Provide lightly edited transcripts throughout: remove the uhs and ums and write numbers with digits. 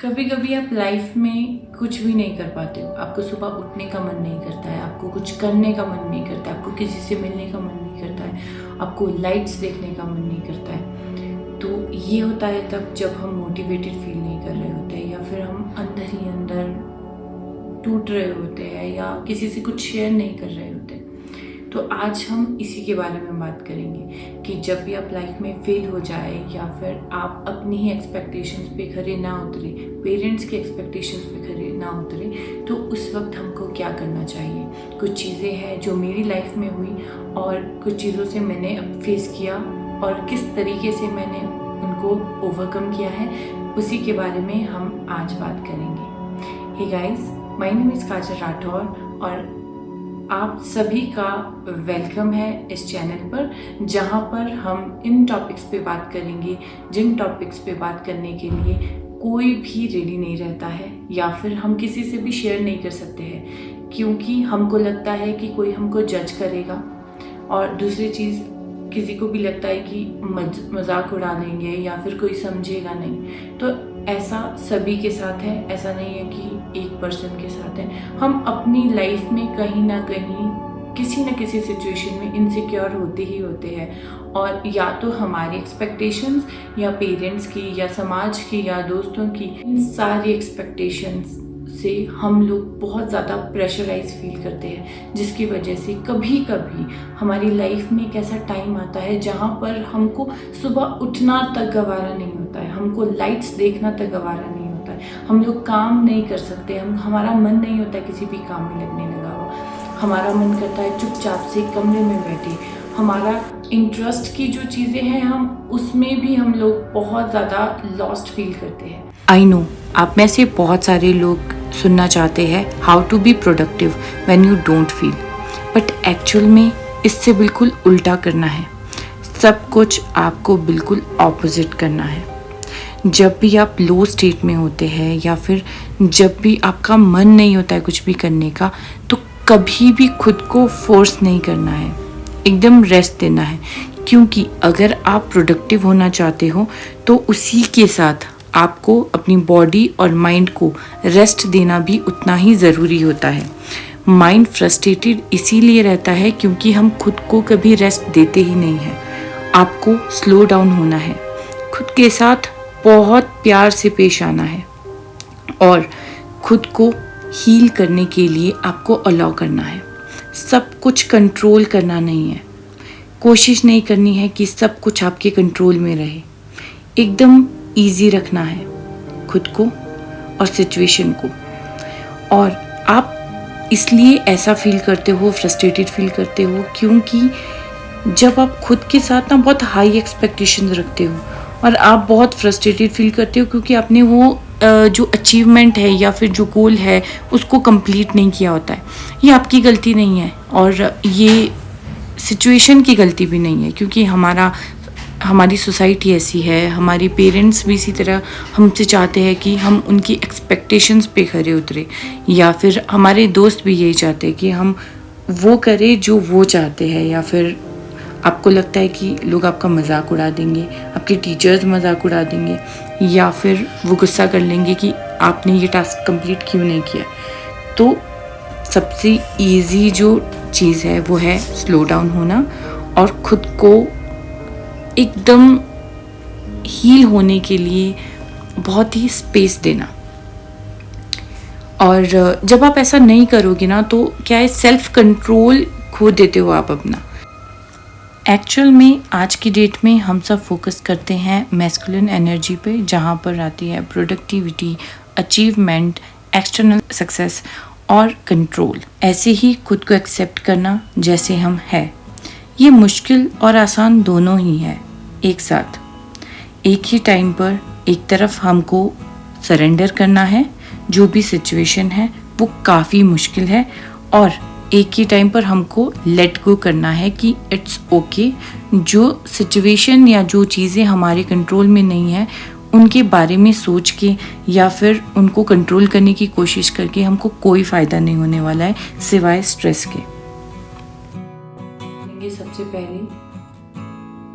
कभी कभी आप लाइफ में कुछ भी नहीं कर पाते हो। आपको सुबह उठने का मन नहीं करता है, आपको कुछ करने का मन नहीं करता है, आपको किसी से मिलने का मन नहीं करता है, आपको लाइट्स देखने का मन नहीं करता है। तो ये होता है तब जब हम मोटिवेटेड फील नहीं कर रहे होते हैं, या फिर हम अंदर ही अंदर टूट रहे होते हैं, या किसी से कुछ शेयर नहीं कर रहे होते। तो आज हम इसी के बारे में बात करेंगे कि जब भी आप लाइफ में फेल हो जाए, या फिर आप अपनी ही एक्सपेक्टेशंस पे खरे ना उतरे, पेरेंट्स के एक्सपेक्टेशंस पे खरे ना उतरे, तो उस वक्त हमको क्या करना चाहिए। कुछ चीज़ें हैं जो मेरी लाइफ में हुई और कुछ चीज़ों से मैंने फेस किया और किस तरीके से मैंने उनको ओवरकम किया है, उसी के बारे में हम आज बात करेंगे। Hey guys, my name is Kajal Rathore और आप सभी का वेलकम है इस चैनल पर, जहां पर हम इन टॉपिक्स पे बात करेंगे जिन टॉपिक्स पे बात करने के लिए कोई भी रेडी नहीं रहता है, या फिर हम किसी से भी शेयर नहीं कर सकते हैं, क्योंकि हमको लगता है कि कोई हमको जज करेगा, और दूसरी चीज़ किसी को भी लगता है कि मजाक उड़ा देंगे या फिर कोई समझेगा नहीं। तो ऐसा सभी के साथ है, ऐसा नहीं है कि एक पर्सन के साथ है। हम अपनी लाइफ में कहीं ना कहीं किसी न किसी सिचुएशन में इनसिक्योर होते ही होते हैं, और या तो हमारी एक्सपेक्टेशंस, या पेरेंट्स की, या समाज की, या दोस्तों की, इन सारी एक्सपेक्टेशंस से हम लोग बहुत ज़्यादा प्रेशराइज फील करते हैं, जिसकी वजह से कभी कभी हमारी लाइफ में एक ऐसा टाइम आता है जहाँ पर हमको सुबह उठना तक गवारा नहीं होता है, हमको लाइट्स देखना तक गवारा नहीं होता है, हम लोग काम नहीं कर सकते, हमारा मन नहीं होता किसी भी काम में लगने लगा हुआ, हमारा मन करता है चुपचाप से कमरे में बैठे। हमारा इंटरेस्ट की जो चीज़ें हैं हम उसमें भी हम लोग बहुत ज़्यादा लॉस्ट फील करते हैं। आई नो आप में से बहुत सारे लोग सुनना चाहते हैं how to be productive when you don't feel, but actual में इससे बिल्कुल उल्टा करना है। सब कुछ आपको बिल्कुल ऑपोजिट करना है। जब भी आप लो स्टेट में होते हैं, या फिर जब भी आपका मन नहीं होता है कुछ भी करने का, तो कभी भी खुद को फोर्स नहीं करना है, एकदम रेस्ट देना है। क्योंकि अगर आप प्रोडक्टिव होना चाहते हो तो उसी के साथ आपको अपनी बॉडी और माइंड को रेस्ट देना भी उतना ही ज़रूरी होता है। माइंड फ्रस्ट्रेटेड इसीलिए रहता है क्योंकि हम खुद को कभी रेस्ट देते ही नहीं हैं। आपको स्लो डाउन होना है, खुद के साथ बहुत प्यार से पेश आना है, और खुद को हील करने के लिए आपको अलाउ करना है। सब कुछ कंट्रोल करना नहीं है, कोशिश नहीं करनी है कि सब कुछ आपके कंट्रोल में रहे। एकदम इजी रखना है खुद को और सिचुएशन को। और आप इसलिए ऐसा फील करते हो, फ्रस्ट्रेटेड फील करते हो, क्योंकि जब आप खुद के साथ ना बहुत हाई एक्सपेक्टेशंस रखते हो और आप बहुत फ्रस्ट्रेटेड फील करते हो क्योंकि आपने वो जो अचीवमेंट है या फिर जो गोल है उसको कंप्लीट नहीं किया होता है। ये आपकी गलती नहीं है, और ये सिचुएशन की गलती भी नहीं है, क्योंकि हमारी सोसाइटी ऐसी है, हमारी पेरेंट्स भी इसी तरह हमसे चाहते हैं कि हम उनकी एक्सपेक्टेशंस पे खरे उतरे, या फिर हमारे दोस्त भी यही चाहते हैं कि हम वो करें जो वो चाहते हैं, या फिर आपको लगता है कि लोग आपका मजाक उड़ा देंगे, आपके टीचर्स मजाक उड़ा देंगे, या फिर वो गुस्सा कर लेंगे कि आपने ये टास्क कंप्लीट क्यों नहीं किया। तो सबसे इजी जो चीज़ है वो है स्लो डाउन होना और खुद को एकदम हील होने के लिए बहुत ही स्पेस देना। और जब आप ऐसा नहीं करोगे ना, तो क्या है, सेल्फ कंट्रोल खो देते हो आप अपना। एक्चुअल में आज की डेट में हम सब फोकस करते हैं मैस्कुलिन एनर्जी पे, जहाँ पर आती है प्रोडक्टिविटी, अचीवमेंट, एक्सटर्नल सक्सेस और कंट्रोल। ऐसे ही खुद को एक्सेप्ट करना जैसे हम हैं। ये मुश्किल और आसान दोनों ही है एक साथ। एक ही टाइम पर एक तरफ हमको सरेंडर करना है, जो भी सिचुएशन है वो काफ़ी मुश्किल है, और एक ही टाइम पर हमको लेट गो करना है कि इट्स ओके। जो सिचुएशन या जो चीज़ें हमारे कंट्रोल में नहीं है उनके बारे में सोच के या फिर उनको कंट्रोल करने की कोशिश करके हमको कोई फ़ायदा नहीं होने वाला है सिवाय स्ट्रेस के। सबसे पहले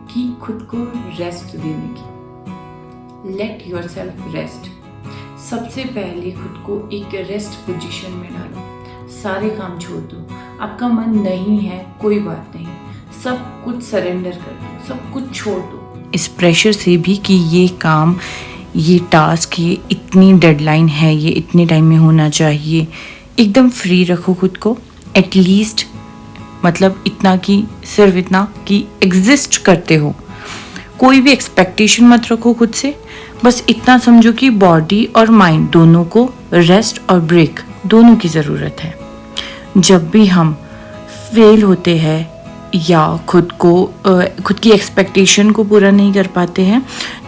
कि खुद को रेस्ट देने की, लेट योरसेल्फ रेस्ट। सबसे पहले खुद को एक रेस्ट पोजीशन में डालो, सारे काम छोड़ दो। आपका मन नहीं है, कोई बात नहीं, सब कुछ सरेंडर कर दो, सब कुछ छोड़ दो। इस प्रेशर से भी कि ये काम, ये टास्क, ये इतनी डेडलाइन है, ये इतने टाइम में होना चाहिए, एकदम फ्री रखो खुद को। एटलीस्ट मतलब इतना कि सिर्फ इतना कि एग्जिस्ट करते हो। कोई भी एक्सपेक्टेशन मत रखो खुद से, बस इतना समझो कि बॉडी और माइंड दोनों को रेस्ट और ब्रेक दोनों की ज़रूरत है। जब भी हम फेल होते हैं या खुद की एक्सपेक्टेशन को पूरा नहीं कर पाते हैं,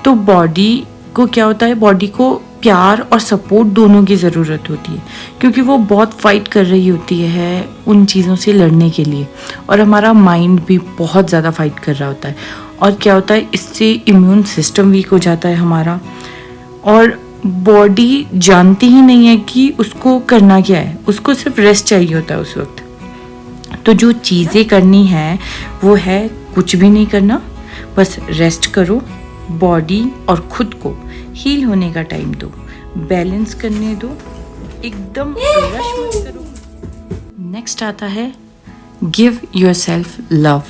तो बॉडी को क्या होता है, बॉडी को प्यार और सपोर्ट दोनों की ज़रूरत होती है, क्योंकि वो बहुत फाइट कर रही होती है उन चीज़ों से लड़ने के लिए, और हमारा माइंड भी बहुत ज़्यादा फाइट कर रहा होता है। और क्या होता है, इससे इम्यून सिस्टम वीक हो जाता है हमारा, और बॉडी जानती ही नहीं है कि उसको करना क्या है, उसको सिर्फ रेस्ट चाहिए होता है उस वक्त। तो जो चीज़ें करनी है वो है कुछ भी नहीं करना, बस रेस्ट करो, बॉडी और खुद को हील होने का टाइम दो, बैलेंस करने दो, एकदम रश मत करो। नेक्स्ट आता है गिव योरसेल्फ लव,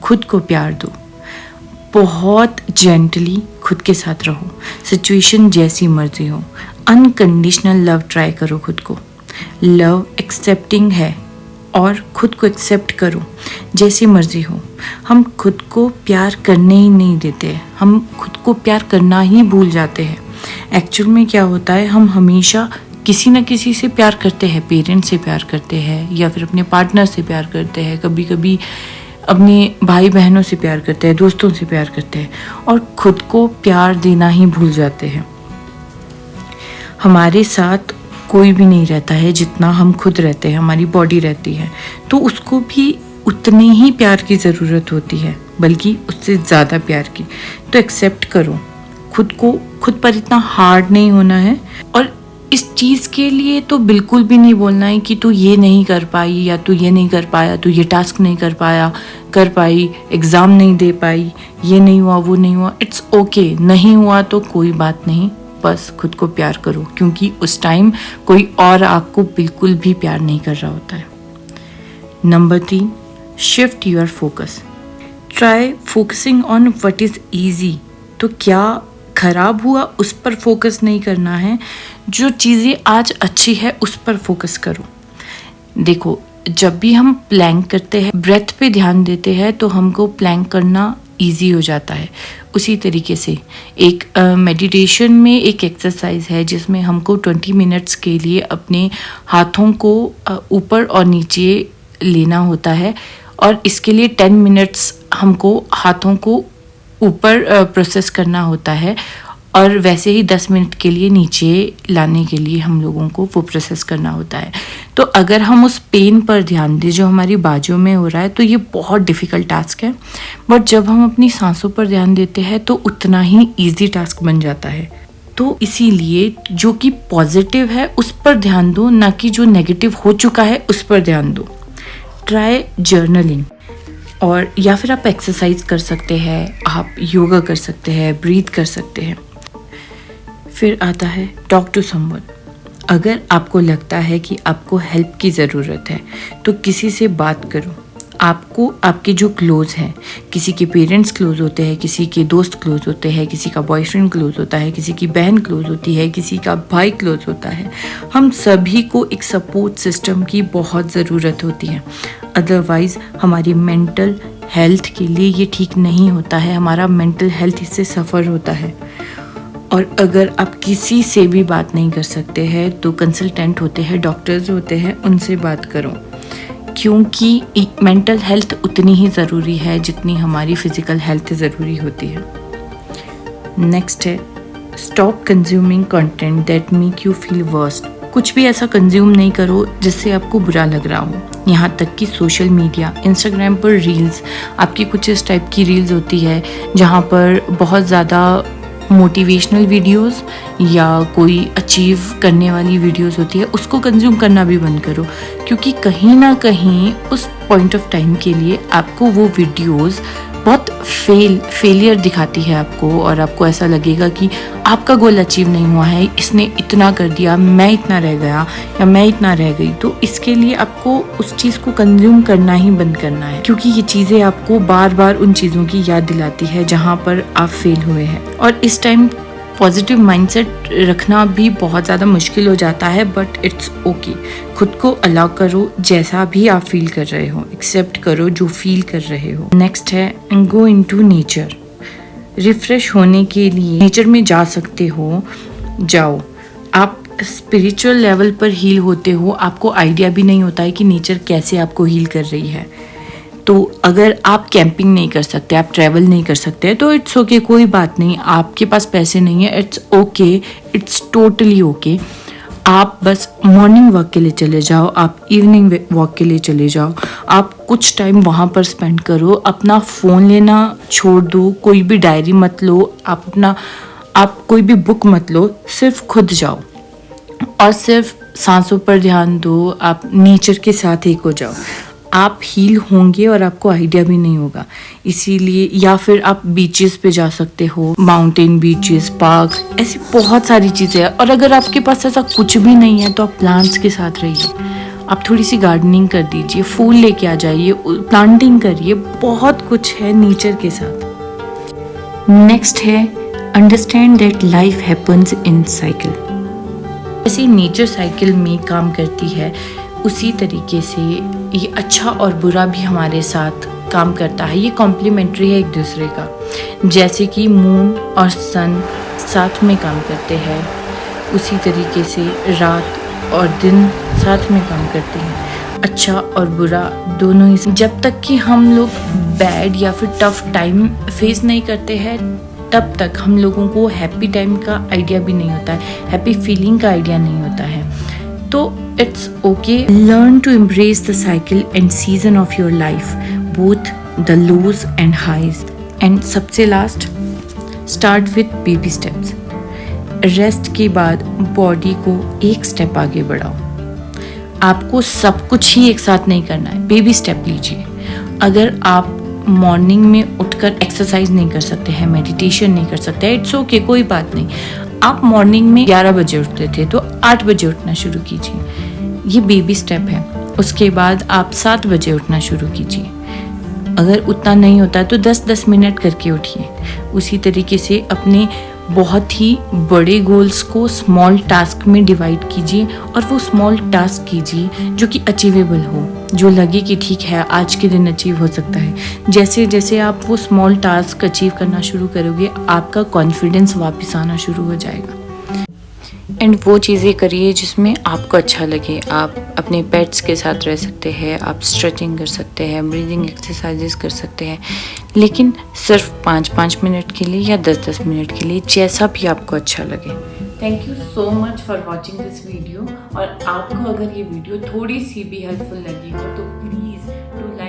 खुद को प्यार दो, बहुत जेंटली खुद के साथ रहो, सिचुएशन जैसी मर्जी हो, अनकंडीशनल लव ट्राई करो खुद को। लव एक्सेप्टिंग है और खुद को एक्सेप्ट करो जैसी मर्जी हो। हम खुद को प्यार करने ही नहीं देते, हम खुद को प्यार करना ही भूल जाते हैं। एक्चुअल में क्या होता है, हम हमेशा किसी न किसी से प्यार करते हैं, पेरेंट्स से प्यार करते हैं या फिर अपने पार्टनर से प्यार करते हैं, कभी कभी अपने भाई बहनों से प्यार करते हैं, दोस्तों से प्यार करते हैं, और खुद को प्यार देना ही भूल जाते हैं। हमारे साथ कोई भी नहीं रहता है जितना हम खुद रहते हैं, हमारी बॉडी रहती है, तो उसको भी उतनी ही प्यार की ज़रूरत होती है, बल्कि उससे ज़्यादा प्यार की। तो एक्सेप्ट करो खुद को, खुद पर इतना हार्ड नहीं होना है। और इस चीज़ के लिए तो बिल्कुल भी नहीं बोलना है कि तू ये नहीं कर पाई या तू ये नहीं कर पाया, तू ये टास्क नहीं कर पाई, एग्ज़ाम नहीं दे पाई, ये नहीं हुआ, वो नहीं हुआ। इट्स ओके, नहीं हुआ तो कोई बात नहीं, बस खुद को प्यार करो, क्योंकि उस टाइम कोई और आपको बिल्कुल भी प्यार नहीं कर रहा होता है। Number 3, shift your focus, try focusing on what is easy. तो क्या खराब हुआ उस पर फोकस नहीं करना है, जो चीज़ें आज अच्छी है उस पर फोकस करो। देखो, जब भी हम प्लैंक करते हैं, ब्रेथ पे ध्यान देते हैं, तो हमको प्लैंक करना इजी हो जाता है। उसी तरीके से एक मेडिटेशन में एक एक्सरसाइज है जिसमें हमको 20 मिनट्स के लिए अपने हाथों को ऊपर और नीचे लेना होता है, और इसके लिए 10 मिनट्स हमको हाथों को ऊपर प्रोसेस करना होता है, और वैसे ही 10 मिनट के लिए नीचे लाने के लिए हम लोगों को वो प्रोसेस करना होता है। तो अगर हम उस पेन पर ध्यान दें जो हमारी बाजू में हो रहा है, तो ये बहुत डिफ़िकल्ट टास्क है, बट जब हम अपनी सांसों पर ध्यान देते हैं तो उतना ही ईजी टास्क बन जाता है। तो इसीलिए जो कि पॉजिटिव है उस पर ध्यान दो, ना कि जो नेगेटिव हो चुका है उस पर ध्यान दो। ट्राई जर्नलिंग, और या फिर आप एक्सरसाइज कर सकते हैं, आप योगा कर सकते हैं, ब्रीथ कर सकते हैं। फिर आता है टॉक टू समवन। अगर आपको लगता है कि आपको हेल्प की ज़रूरत है तो किसी से बात करो। आपको आपके जो क्लोज हैं, किसी के पेरेंट्स क्लोज होते हैं, किसी के दोस्त क्लोज होते हैं, किसी का बॉयफ्रेंड क्लोज होता है, किसी की बहन क्लोज होती है, किसी का भाई क्लोज होता है। हम सभी को एक सपोर्ट सिस्टम की बहुत ज़रूरत होती है, अदरवाइज़ हमारी मेंटल हेल्थ के लिए ये ठीक नहीं होता है, हमारा मेंटल हेल्थ इससे सफ़र होता है। और अगर आप किसी से भी बात नहीं कर सकते हैं तो कंसल्टेंट होते हैं, डॉक्टर्स होते हैं, उनसे बात करो, क्योंकि मेंटल हेल्थ उतनी ही ज़रूरी है जितनी हमारी फिज़िकल हेल्थ ज़रूरी होती है। नेक्स्ट है stop consuming content that make you feel worst. कुछ भी ऐसा कंज्यूम नहीं करो जिससे आपको बुरा लग रहा हो। यहाँ तक कि सोशल मीडिया, इंस्टाग्राम पर रील्स, आपकी कुछ इस टाइप की रील्स होती है जहाँ पर बहुत ज़्यादा मोटिवेशनल वीडियोस या कोई अचीव करने वाली वीडियोस होती है, उसको कंज्यूम करना भी बंद करो, क्योंकि कहीं ना कहीं उस पॉइंट ऑफ टाइम के लिए आपको वो वीडियोस बहुत फेलियर दिखाती है आपको, और आपको ऐसा लगेगा कि आपका गोल अचीव नहीं हुआ है, इसने इतना कर दिया, मैं इतना रह गया या मैं इतना रह गई। तो इसके लिए आपको उस चीज़ को कंज्यूम करना ही बंद करना है, क्योंकि ये चीज़ें आपको बार बार उन चीज़ों की याद दिलाती है जहाँ पर आप फेल हुए हैं। और इस टाइम पॉजिटिव माइंडसेट रखना भी बहुत ज़्यादा मुश्किल हो जाता है, बट इट्स ओके। खुद को अलाउ करो जैसा भी आप फील कर रहे हो, एक्सेप्ट करो जो फील कर रहे हो। नेक्स्ट है गो इनटू नेचर। रिफ्रेश होने के लिए नेचर में जा सकते हो, जाओ। आप स्पिरिचुअल लेवल पर हील होते हो, आपको आइडिया भी नहीं होता है कि नेचर कैसे आपको हील कर रही है। तो अगर आप कैंपिंग नहीं कर सकते, आप ट्रैवल नहीं कर सकते, तो इट्स ओके, कोई बात नहीं। आपके पास पैसे नहीं है, it's okay, it's totally okay. आप बस मॉर्निंग वॉक के लिए चले जाओ, आप इवनिंग वॉक के लिए चले जाओ, आप कुछ टाइम वहाँ पर स्पेंड करो। अपना फ़ोन लेना छोड़ दो, कोई भी डायरी मत लो, आप कोई भी बुक मत लो, सिर्फ खुद जाओ और सिर्फ सांसों पर ध्यान दो। आप नेचर के साथ एक हो जाओ, आप हील होंगे और आपको आइडिया भी नहीं होगा। इसीलिए, या फिर आप बीचेस पे जा सकते हो, माउंटेन बीचेस, पार्क, ऐसी बहुत सारी चीज़ें हैं। और अगर आपके पास ऐसा कुछ भी नहीं है तो आप प्लांट्स के साथ रहिए, आप थोड़ी सी गार्डनिंग कर दीजिए, फूल लेके आ जाइए, प्लांटिंग करिए, बहुत कुछ है नेचर के साथ। नेक्स्ट है understand that life happens in cycle. जैसे नेचर साइकिल में काम करती है, उसी तरीके से ये अच्छा और बुरा भी हमारे साथ काम करता है। ये कॉम्प्लीमेंट्री है एक दूसरे का। जैसे कि मून और सन साथ में काम करते हैं, उसी तरीके से रात और दिन साथ में काम करते हैं। अच्छा और बुरा दोनों ही। जब तक कि हम लोग बैड या फिर टफ टाइम फेस नहीं करते हैं, तब तक हम लोगों को हैप्पी टाइम का आइडिया भी नहीं होता है, हैप्पी फीलिंग का आइडिया नहीं होता है। तो it's okay, learn to embrace the cycle and season of your life, both the lows and highs. And सबसे last, start with baby steps. Rest के बाद बॉडी को एक स्टेप आगे बढ़ाओ। आपको सब कुछ ही एक साथ नहीं करना है, बेबी स्टेप लीजिए। अगर आप मॉर्निंग में उठकर एक्सरसाइज नहीं कर सकते हैं, मेडिटेशन नहीं कर सकते, इट्स ओके, कोई बात नहीं। आप मॉर्निंग में 11 बजे उठते थे तो 8 बजे उठना शुरू कीजिए, ये बेबी स्टेप है। उसके बाद आप 7 बजे उठना शुरू कीजिए। अगर उतना नहीं होता है तो 10-10 मिनट करके उठिए। उसी तरीके से अपने बहुत ही बड़े गोल्स को स्मॉल टास्क में डिवाइड कीजिए, और वो स्मॉल टास्क कीजिए जो कि अचीवेबल हो, जो लगे कि ठीक है आज के दिन अचीव हो सकता है। जैसे जैसे आप वो स्मॉल टास्क अचीव करना शुरू करोगे, आपका कॉन्फिडेंस वापस आना शुरू हो जाएगा। एंड वो चीज़ें करिए जिसमें आपको अच्छा लगे। आप अपने पेट्स के साथ रह सकते हैं, आप स्ट्रेचिंग कर सकते हैं, ब्रीदिंग एक्सरसाइजेस कर सकते हैं, लेकिन सिर्फ 5-5 मिनट के लिए या 10-10 मिनट के लिए, जैसा भी आपको अच्छा लगे। Thank you so much for watching this video. और आपको अगर ये वीडियो थोड़ी सी भी हेल्पफुल लगी हो तो प्लीज़ डू लाइक